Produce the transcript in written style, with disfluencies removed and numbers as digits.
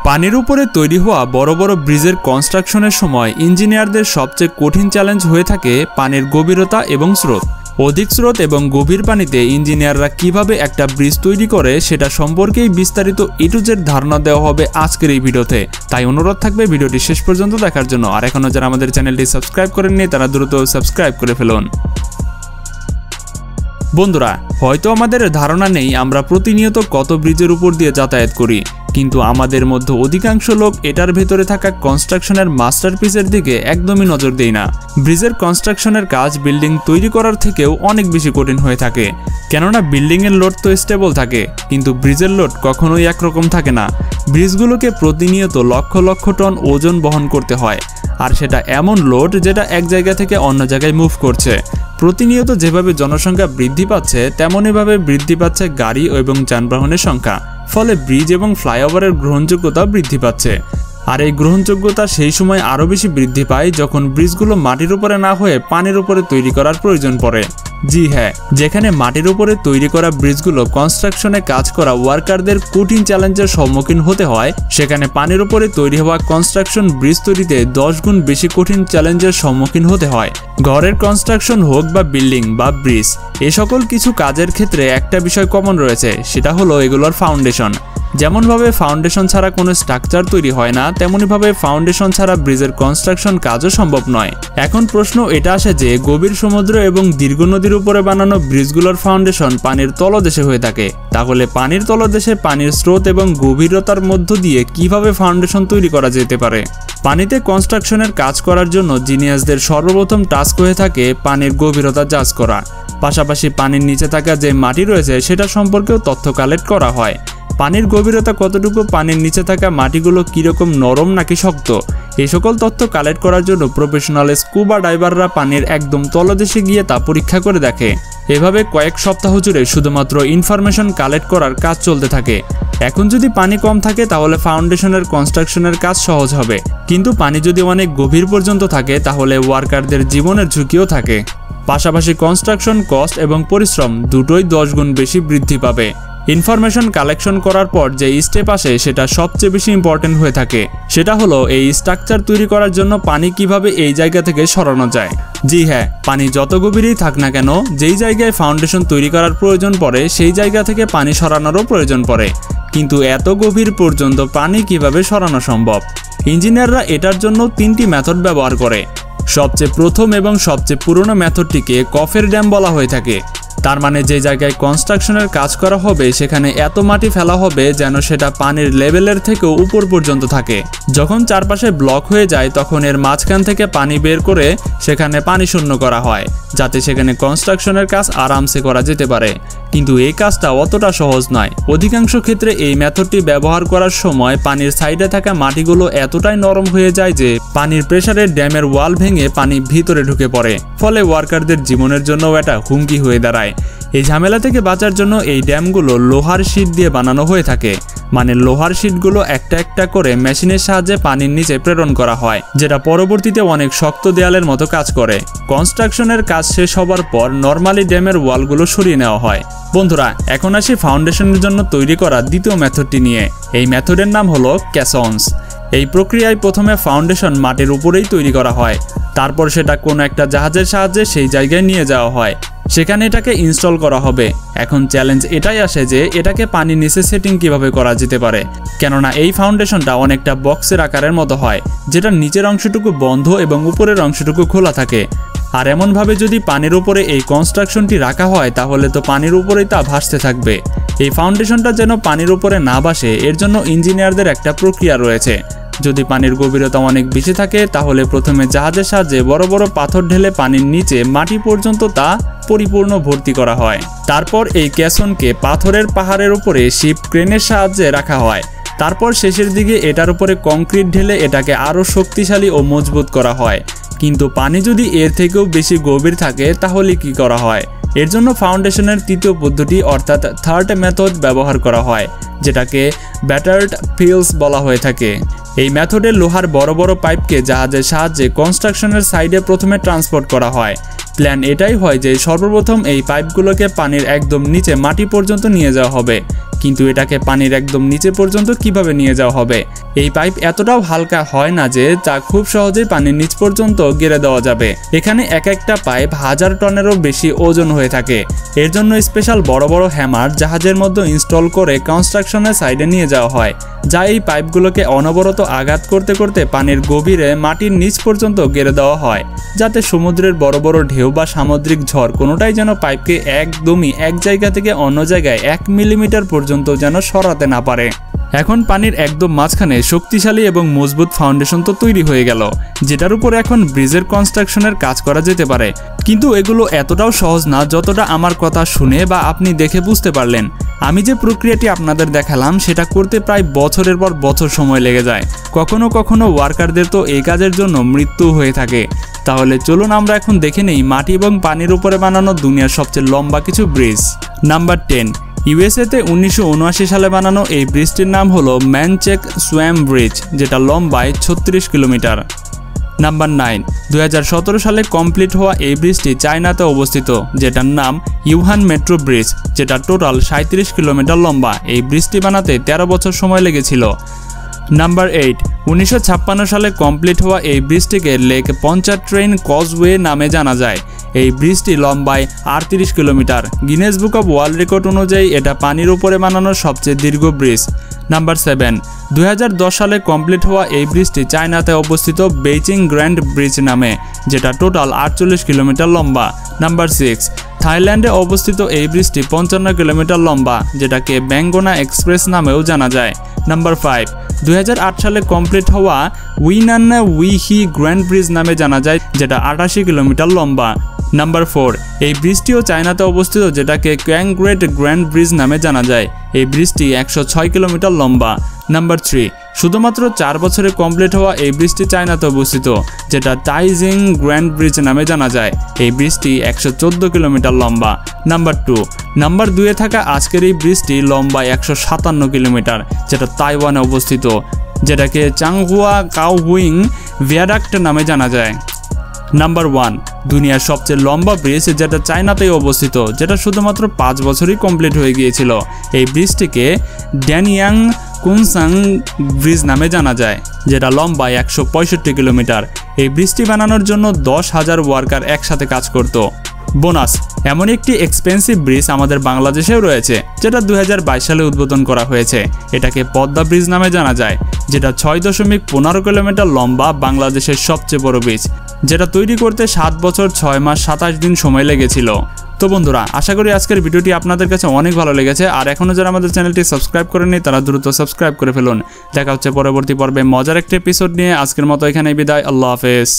পানির উপরে তৈরি হওয়া বড় বড় ব্রিজের কনস্ট্রাকশনের সময় ইঞ্জিনিয়ারদের সবচেয়ে কঠিন চ্যালেঞ্জ হয়ে থাকে পানির গভীরতা এবং স্রোত। অধিক স্রোত এবং গভীর পানিতে ইঞ্জিনিয়াররা কিভাবে একটা ব্রিজ তৈরি করে সেটা সম্পর্কেই বিস্তারিত A to Z ধারণা দেওয়া হবে আজকের এই ভিডিওতে। তাই অনুরোধ থাকবে ভিডিওটি শেষ পর্যন্ত দেখার জন্য। আর এখনও যারা আমাদের চ্যানেলটি সাবস্ক্রাইব করেননি তারা দ্রুত সাবস্ক্রাইব করে ফেলুন। বন্ধুরা, হয়তো আমাদের ধারণা নেই আমরা প্রতিনিয়ত কত ব্রিজের উপর দিয়ে যাতায়াত করি, কিন্তু আমাদের মধ্যে অধিকাংশ লোক এটার ভেতরে থাকা কনস্ট্রাকশনের মাস্টারপিসের দিকে একদমই নজর দেয় না। ব্রিজের কনস্ট্রাকশনের কাজ বিল্ডিং তৈরি করার থেকেও অনেক বেশি কঠিন হয়ে থাকে, কেননা বিল্ডিংয়ের লোড তো স্টেবল থাকে, কিন্তু ব্রিজের লোড কখনোই একরকম থাকে না। ব্রিজগুলোকে প্রতিনিয়ত লক্ষ লক্ষ টন ওজন বহন করতে হয়, আর সেটা এমন লোড যেটা এক জায়গা থেকে অন্য জায়গায় মুভ করছে। প্রতিনিয়ত যেভাবে জনসংখ্যা বৃদ্ধি পাচ্ছে তেমনইভাবে বৃদ্ধি পাচ্ছে গাড়ি এবং যানবাহনের সংখ্যা, ফলে ব্রিজ এবং ফ্লাইওভারের গ্রহণযোগ্যতা বৃদ্ধি পাচ্ছে। আর এই গ্রহণযোগ্যতা সেই সময় আরও বেশি বৃদ্ধি পায় যখন ব্রিজগুলো মাটির উপরে না হয়ে পানির উপরে তৈরি করার প্রয়োজন পড়ে। জি হ্যাঁ, যেখানে মাটির উপরে তৈরি করা ব্রিজগুলো কনস্ট্রাকশনে কাজ করা ওয়ার্কারদের কঠিন চ্যালেঞ্জের সম্মুখীন হতে হয়, সেখানে পানির উপরে তৈরি হওয়া কনস্ট্রাকশন ব্রিজ তৈরিতে 10 গুণ বেশি কঠিন চ্যালেঞ্জের সম্মুখীন হতে হয়। ঘরের কনস্ট্রাকশন হোক বা বিল্ডিং বা ব্রিজ, এ সকল কিছু কাজের ক্ষেত্রে একটা বিষয় কমন রয়েছে, সেটা হলো এগুলোর ফাউন্ডেশন। যেমনভাবে ফাউন্ডেশন ছাড়া কোনো স্ট্রাকচার তৈরি হয় না, তেমনইভাবে ফাউন্ডেশন ছাড়া ব্রিজের কনস্ট্রাকশন কাজও সম্ভব নয়। এখন প্রশ্ন এটা আসে যে গভীর সমুদ্র এবং দীর্ঘ নদীর উপরে বানানো ব্রিজগুলোর ফাউন্ডেশন পানির তলদেশে হয়ে থাকে, তাহলে পানির তলদেশে পানির স্রোত এবং গভীরতার মধ্য দিয়ে কিভাবে ফাউন্ডেশন তৈরি করা যেতে পারে? পানিতে কনস্ট্রাকশনের কাজ করার জন্য জিনিয়াসদের সর্বপ্রথম টাস্ক হয়ে থাকে পানির গভীরতা জাজ করা। পাশাপাশি পানির নিচে থাকা যে মাটি রয়েছে সেটা সম্পর্কেও তথ্য কালেক্ট করা হয়। পানির গভীরতা কতটুকু, পানির নিচে থাকা মাটিগুলো কীরকম নরম নাকি শক্ত, এই সকল তথ্য কালেক্ট করার জন্য প্রফেশনাল স্কুবা ডাইভাররা পানির একদম তলদেশে গিয়ে তা পরীক্ষা করে দেখে। এভাবে কয়েক সপ্তাহ জুড়ে শুধুমাত্র ইনফরমেশন কালেক্ট করার কাজ চলতে থাকে। এখন যদি পানি কম থাকে তাহলে ফাউন্ডেশনের কনস্ট্রাকশনের কাজ সহজ হবে, কিন্তু পানি যদি অনেক গভীর পর্যন্ত থাকে তাহলে ওয়ার্কারদের জীবনের ঝুঁকিও থাকে। পাশাপাশি কনস্ট্রাকশন কস্ট এবং পরিশ্রম দুটোই 10 গুণ বেশি বৃদ্ধি পাবে। ইনফরমেশন কালেকশন করার পর যে স্টেপ আসে সেটা সবচেয়ে বেশি ইম্পর্টেন্ট হয়ে থাকে, সেটা হলো এই স্ট্রাকচার তৈরি করার জন্য পানি কিভাবে এই জায়গা থেকে সরানো যায়। জি হ্যাঁ, পানি যত গভীরেই থাক না কেন, যেই জায়গায় ফাউন্ডেশন তৈরি করার প্রয়োজন পড়ে সেই জায়গা থেকে পানি সরানোরও প্রয়োজন পড়ে, কিন্তু এত গভীর পর্যন্ত পানি কিভাবে সরানো সম্ভব? ইঞ্জিনিয়াররা এটার জন্য 3টি মেথড ব্যবহার করে। সবচেয়ে প্রথম এবং সবচেয়ে পুরনো মেথডটিকে কফের ড্যাম বলা হয়ে থাকে। তার মানে যে জায়গায় কনস্ট্রাকশনের কাজ করা হবে সেখানে এত মাটি ফেলা হবে যেন সেটা পানির লেভেলের থেকেও উপর পর্যন্ত থাকে। যখন চারপাশে ব্লক হয়ে যায় তখন এর মাঝখান থেকে পানি বের করে সেখানে পানি শূন্য করা হয়, যাতে সেখানে কনস্ট্রাকশনের কাজ আরামসে করা যেতে পারে। কিন্তু এই কাজটা অতটা সহজ নয়। অধিকাংশ ক্ষেত্রে এই মেথডটি ব্যবহার করার সময় পানির সাইডে থাকা মাটিগুলো এতটাই নরম হয়ে যায় যে পানির প্রেসারে ড্যামের ওয়াল ভেঙে পানি ভিতরে ঢুকে পড়ে, ফলে ওয়ার্কারদের জীবনের জন্যও এটা হুমকি হয়ে দাঁড়ায়। এই ঝামেলা থেকে বাঁচার জন্য এই ড্যামগুলো লোহার শীট দিয়ে বানানো হয়ে থাকে, মানে লোহার শীটগুলো একটা একটা করে মেশিনের সাহায্যে পানির নিচে প্রেরণ করা হয়, যেটা পরবর্তীতে অনেক শক্ত দেয়ালের মতো কাজ করে। কনস্ট্রাকশনের কাজ শেষ হবার পর নর্মালি ড্যামের ওয়ালগুলো সরিয়ে নেওয়া হয়। বন্ধুরা, এখন আসি ফাউন্ডেশনের জন্য তৈরি করা দ্বিতীয় মেথডটি নিয়ে। এই মেথডের নাম হলো ক্যাসন্স। এই প্রক্রিয়ায় প্রথমে ফাউন্ডেশন মাটির উপরেই তৈরি করা হয়, তারপর সেটা কোনো একটা জাহাজের সাহায্যে সেই জায়গায় নিয়ে যাওয়া হয়, সেখানে এটাকে ইনস্টল করা হবে। এখন চ্যালেঞ্জ এটাই আসে যে এটাকে পানির নিচে সেটিং কিভাবে করা যেতে পারে, কেননা এই ফাউন্ডেশনটা অনেকটা বক্সের আকারের মতো হয়, যেটা নিচের অংশটুকু বন্ধ এবং উপরের অংশটুকু খোলা থাকে। আর এমনভাবে যদি পানির উপরে এই কনস্ট্রাকশনটি রাখা হয় তাহলে তো পানির উপরেই তা ভাসতে থাকবে। এই ফাউন্ডেশনটা যেন পানির উপরে না ভাসে এর জন্য ইঞ্জিনিয়ারদের একটা প্রক্রিয়া রয়েছে। যদি পানির গভীরতা অনেক বেশি থাকে তাহলে প্রথমে জাহাজের সাহায্যে বড় বড় পাথর ঢেলে পানির নিচে মাটি পর্যন্ত তা পরিপূর্ণ ভর্তি করা হয়। তারপর এই ক্যাসনকে পাথরের পাহাড়ের উপরে শিপ ক্রেনের সাহায্যে রাখা হয়। তারপর শেষের দিকে এটার উপরে কংক্রিট ঢেলে এটাকে আরও শক্তিশালী ও মজবুত করা হয়। কিন্তু পানি যদি এর থেকেও বেশি গভীর থাকে তাহলে কি করা হয়? এর জন্য ফাউন্ডেশনের তৃতীয় পদ্ধতি অর্থাৎ থার্ড মেথড ব্যবহার করা হয়, যেটাকে ব্যাটার্ড ফিলস বলা হয়ে থাকে। এই মেথডে লোহার বড় বড় পাইপকে জাহাজের সাহায্যে কনস্ট্রাকশনের সাইডে প্রথমে ট্রান্সপোর্ট করা হয়। প্ল্যান এটাই হয় যে সর্বপ্রথম এই পাইপগুলোকে পানির একদম নিচে মাটি পর্যন্ত নিয়ে যাওয়া হবে। কিন্তু এটাকে পানির একদম নিচে পর্যন্ত কিভাবে নিয়ে যাওয়া হবে? এই পাইপ এতটাও হালকা হয় না যে তা খুব সহজেই পানির নিচ পর্যন্ত গেড়ে দেওয়া যাবে। এখানে এক একটা পাইপ 1000 টনেরও বেশি ওজন হয়ে থাকে। এর জন্য স্পেশাল বড় বড় হ্যামার জাহাজের মধ্যে ইনস্টল করে কনস্ট্রাকশনের সাইডে নিয়ে যাওয়া হয়, যা এই পাইপগুলোকে অনবরত আঘাত করতে করতে পানির গভীরে মাটির নিচ পর্যন্ত গেড়ে দেওয়া হয়, যাতে সমুদ্রের বড় বড় ঢেউ বা সামুদ্রিক ঝড় কোনোটাই যেন পাইপকে একদমই এক জায়গা থেকে অন্য জায়গায় 1 মিলিমিটার পর্যন্ত যেন সরাতে না পারে। এখন পানির একদম মাঝখানে শক্তিশালী এবং মজবুত ফাউন্ডেশন তো তৈরি হয়ে গেল, যেটার উপরে এখন ব্রিজের কনস্ট্রাকশনের কাজ করা যেতে পারে। কিন্তু এগুলো এতটাও সহজ না যতটা আমার কথা শুনে বা আপনি দেখে বুঝতে পারলেন। আমি যে প্রক্রিয়াটি আপনাদের দেখালাম সেটা করতে প্রায় বছরের পর বছর সময় লেগে যায়। কখনো কখনো ওয়ার্কারদের তো এই কাজের জন্য মৃত্যু হয়ে থাকে। তাহলে চলুন আমরা এখন দেখে নেই মাটি এবং পানির উপরে বানানো দুনিয়ার সবচেয়ে লম্বা কিছু ব্রিজ। নাম্বার 10, ইউএসএতে 1979 সালে বানানো এই ব্রিজটির নাম হলো ম্যানচেক সোয়াম ব্রিজ, যেটা লম্বায় 36 কিলোমিটার। নাম্বার 9, 2017 সালে কমপ্লিট হওয়া এই ব্রিজটি চায়নাতে অবস্থিত, যেটার নাম ইউহান মেট্রো ব্রিজ, যেটা টোটাল 37 কিলোমিটার লম্বা। এই ব্রিজটি বানাতে 13 বছর সময় লেগেছিল। নাম্বার 8, 1956 সালে কমপ্লিট হওয়া এই ব্রিজটিকে লেক পঞ্চাট্রেইন কজওয়ে নামে জানা যায়। এই ব্রিজটি লম্বায় 38 kilometre. Guinness book of world record অনুযায়ী এটা পানির উপরে বানানো সবচেয়ে দীর্ঘ ব্রিজ। নাম্বার 7, 2010 সালে কমপ্লিট হওয়া এই ব্রিজটি চায়নাতে অবস্থিত বেইজিং গ্র্যান্ড ব্রিজ নামে, যেটা টোটাল 48 কিলোমিটার লম্বা। নাম্বার 6, থাইল্যান্ডে অবস্থিত এই ব্রিজটি 55 কিলোমিটার লম্বা, যেটাকে ব্যাঙ্গোনা এক্সপ্রেস নামেও জানা যায়। নাম্বার 5, 2008 সালে কমপ্লিট হওয়া উইনান উইহি গ্র্যান্ড ব্রিজ নামে জানা যায়, যেটা 88 কিলোমিটার লম্বা। নাম্বার 4, এই ব্রিজটিও চায়নাতে অবস্থিত, যেটাকে ক্যাংগ্রেট গ্র্যান্ড ব্রিজ নামে জানা যায়। এই ব্রিজটি 106 কিলোমিটার লম্বা। নাম্বার 3, শুধুমাত্র 4 বছরে কমপ্লিট হওয়া এই ব্রিজটি চায়নাতে অবস্থিত, যেটা তাইজিং গ্র্যান্ড ব্রিজ নামে জানা যায়। এই ব্রিজটি 114 কিলোমিটার লম্বা। নাম্বার 2, নাম্বার 2-এ থাকা আজকের এই ব্রিজটি লম্বা 157 কিলোমিটার, যেটা তাইওয়ানে অবস্থিত, যেটাকে চাংহুয়া কাওহুইং ভিয়াডাক্ট নামে জানা যায়। নাম্বার 1, দুনিয়ার সবচেয়ে লম্বা ব্রিজ, যেটা চায়নাতেই অবস্থিত, যেটা শুধুমাত্র 5 বছরই কমপ্লিট হয়ে গিয়েছিল। এই ব্রিজটিকে ড্যানিয়াং কুনসাং ব্রিজ নামে জানা যায়, যেটা লম্বা 165 কিলোমিটার। এই ব্রিজটি বানানোর জন্য 10,000 ওয়ার্কার একসাথে কাজ করত। বোনাস, এমন একটি এক্সপেন্সিভ ব্রিজ আমাদের বাংলাদেশেও রয়েছে, যেটা 2022 সালে উদ্বোধন করা হয়েছে। এটাকে পদ্মা ব্রিজ নামে জানা যায়, যেটা 6.15 কিলোমিটার লম্বা, বাংলাদেশের সবচেয়ে বড় ব্রিজ, যেটা তৈরি করতে 7 বছর 6 মাস 27 দিন সময় লেগেছিল। তো বন্ধুরা, আশা করি আজকের ভিডিওটি আপনাদের কাছে অনেক ভালো লেগেছে। আর এখনও যারা আমাদের চ্যানেলটি সাবস্ক্রাইব করেননি তারা দ্রুত সাবস্ক্রাইব করে ফেলুন। দেখা হচ্ছে পরবর্তী পর্বে মজার একটা এপিসোড নিয়ে। আজকের মতো এখানেই বিদায়। আল্লাহ হাফেজ।